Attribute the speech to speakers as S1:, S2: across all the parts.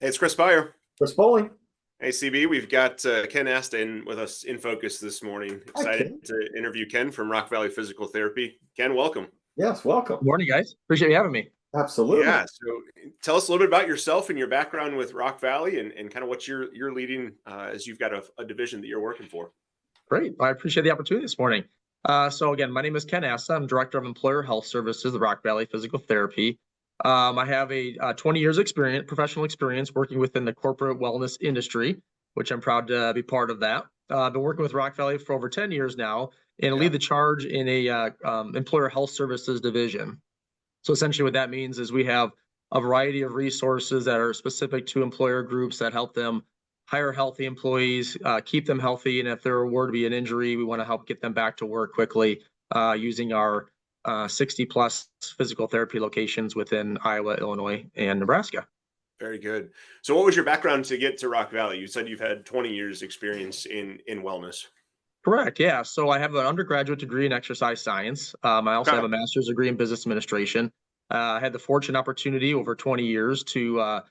S1: Hey, it's Chris Byer.
S2: Chris Bowling.
S1: Hey, CB, we've got Ken Asta in with us in focus this morning.
S2: Hi,
S1: Excited
S2: Ken.
S1: to interview Ken from Rock Valley Physical Therapy. Ken, welcome.
S2: Yes, welcome.
S3: Good morning, guys. Appreciate you having me.
S2: Absolutely.
S1: Yeah, so tell us a little bit about yourself and your background with Rock Valley and kind of what you're leading as you've got a division that you're working for.
S3: Great. I appreciate the opportunity this morning. So again, my name is Ken Asta. I'm Director of Employer Health Services at Rock Valley Physical Therapy. I have a 20 years experience, professional experience working within the corporate wellness industry, which I'm proud to be part of that. I've been working with Rock Valley for over 10 years now and lead the charge in a employer health services division. So essentially what that means is we have a variety of resources that are specific to employer groups that help them hire healthy employees, keep them healthy. And if there were to be an injury, we want to help get them back to work quickly using our 60 plus physical therapy locations within Iowa, Illinois, and Nebraska.
S1: Very good. So what was your background to get to Rock Valley? You said you've had 20 years experience in wellness.
S3: Correct. Yeah. So I have an undergraduate degree in exercise science. I also have a master's degree in business administration. I had the fortunate opportunity over 20 years to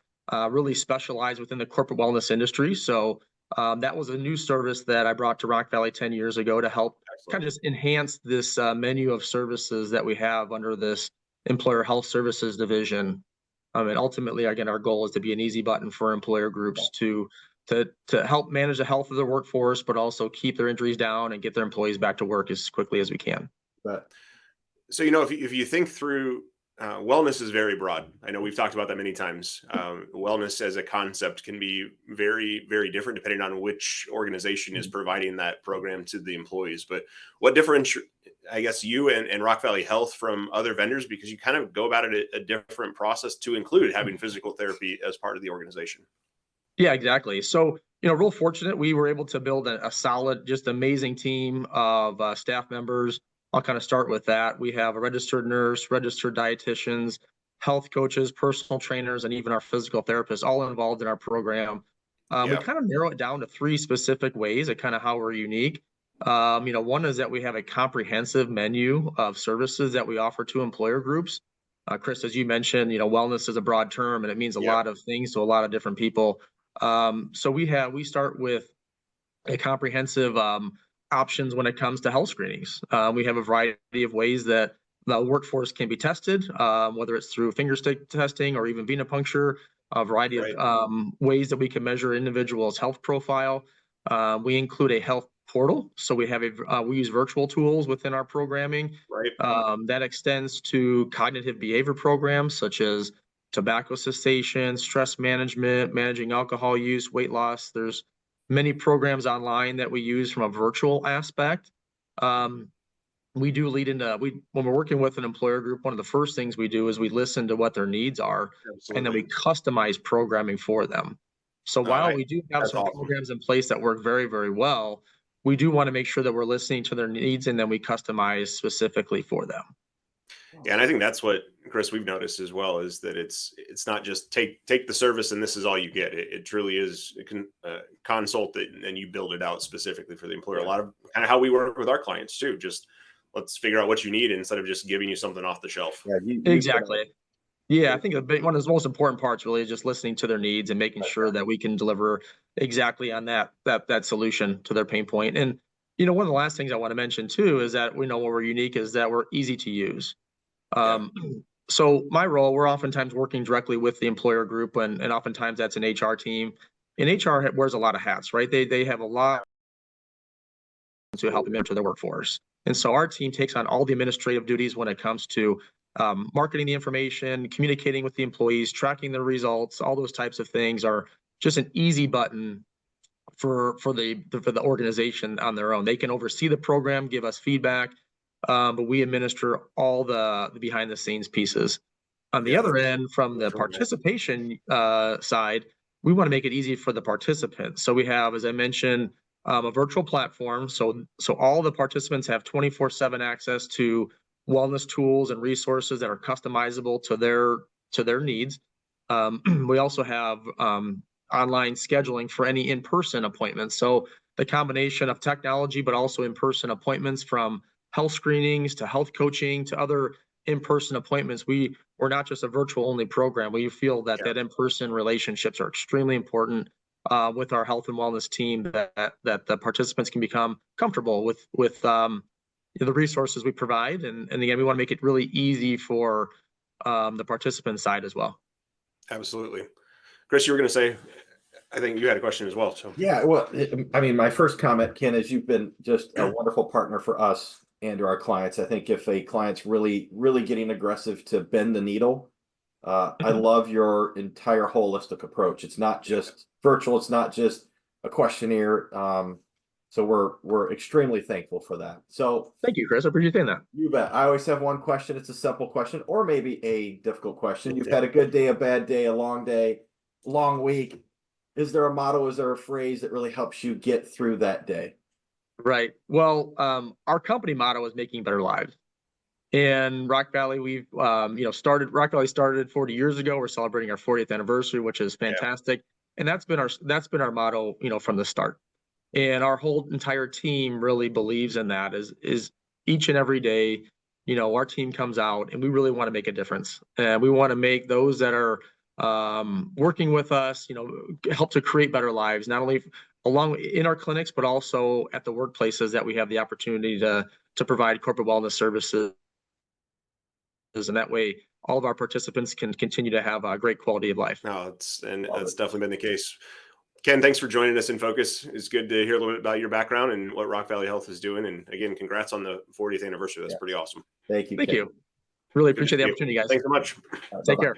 S3: really specialize within the corporate wellness industry. So that was a new service that I brought to Rock Valley 10 years ago to help kind of just enhance this menu of services that we have under this employer health services division. And ultimately, again, our goal is to be an easy button for employer groups to help manage the health of their workforce, but also keep their injuries down and get their employees back to work as quickly as we can.
S2: But
S1: So, if you think through wellness is very broad. I know we've talked about that many times. Wellness as a concept can be very, very different depending on which organization is providing that program to the employees. But what differentiates, I guess, you and Rock Valley Health from other vendors, because you kind of go about it a different process to include having physical therapy as part of the organization.
S3: Yeah, exactly. So, real fortunate. We were able to build a solid, just amazing team of staff members. I'll kind of start with that. We have a registered nurse, registered dietitians, health coaches, personal trainers, and even our physical therapists all involved in our program. We kind of narrow it down to three specific ways of kind of how we're unique. One is that we have a comprehensive menu of services that we offer to employer groups. Chris, as you mentioned, wellness is a broad term and it means a lot of things to a lot of different people. So we start with a comprehensive options when it comes to health screenings. We have a variety of ways that the workforce can be tested, whether it's through finger stick testing or even venipuncture, a variety of ways that we can measure individuals' health profile. We include a health portal. So we use virtual tools within our programming. That extends to cognitive behavior programs such as tobacco cessation, stress management, managing alcohol use, weight loss. There's many programs online that we use from a virtual aspect. We do lead into when we're working with an employer group, one of the first things we do is we listen to what their needs are, and then we customize programming for them. So while we do have some programs in place that work very, very well, we do want to make sure that we're listening to their needs and then we customize specifically for them.
S1: Yeah, and I think that's what, Chris, we've noticed as well, is that it's not just take the service and this is all you get. It truly is a consult and you build it out specifically for the employer. A lot of kind of how we work with our clients too. Just let's figure out what you need instead of just giving you something off the shelf.
S3: Exactly. Yeah, I think one of the most important parts really is just listening to their needs and making sure that we can deliver exactly on that solution to their pain point. And one of the last things I want to mention too is that we know what we're unique is that we're easy to use. So my role, we're oftentimes working directly with the employer group, and oftentimes that's an HR team. And HR wears a lot of hats, right? They have a lot to help them enter their workforce. And so our team takes on all the administrative duties when it comes to marketing the information, communicating with the employees, tracking the results. All those types of things are just an easy button for the organization on their own. They can oversee the program, give us feedback, but we administer all the behind the scenes pieces. On the other end, from the participation side, we want to make it easy for the participants. So we have, as I mentioned, a virtual platform. So all the participants have 24/7 access to wellness tools and resources that are customizable to their needs. We also have online scheduling for any in-person appointments. So the combination of technology, but also in-person appointments, from health screenings to health coaching to other in-person appointments, we we're not just a virtual only program. We feel that
S1: Yeah.
S3: in-person relationships are extremely important with our health and wellness team, that the participants can become comfortable with the resources we provide. And again, we want to make it really easy for the participant side as well.
S1: Absolutely. Chris, you were going to say, I think you had a question as well. So
S2: Yeah, well, I mean, my first comment, Ken, is you've been just a wonderful partner for us and to our clients. I think if a client's really, really getting aggressive to bend the needle, I love your entire holistic approach. It's not just virtual, it's not just a questionnaire. So we're extremely thankful for that. So
S3: Thank you, Chris. I appreciate you saying that.
S2: you bet. I always have one question. It's a simple question, or maybe a difficult question. You've had a good day, a bad day, a long week. Is there a motto? Is there a phrase that really helps you get through that day?
S3: Right. Well, our company motto is making better lives. In Rock Valley, we've Rock Valley started 40 years ago. We're celebrating our 40th anniversary, which is fantastic. And that's been our motto, from the start. And our whole entire team really believes in that, is each and every day, our team comes out and we really want to make a difference. And we want to make those that are working with us, help to create better lives, not only along in our clinics, but also at the workplaces that we have the opportunity to provide corporate wellness services. And that way all of our participants can continue to have a great quality of life.
S1: no, that's definitely been the case. Ken, thanks for joining us in Focus. It's good to hear a little bit about your background and what Rock Valley Health is doing. And again, congrats on the 40th anniversary. That's pretty awesome.
S2: Thank you.
S3: Thank
S2: Ken.
S3: you. Really
S1: Good to
S3: appreciate the
S1: see you.
S3: opportunity, guys.
S1: Thanks so much.
S3: Take
S2: Bye-bye.
S3: care.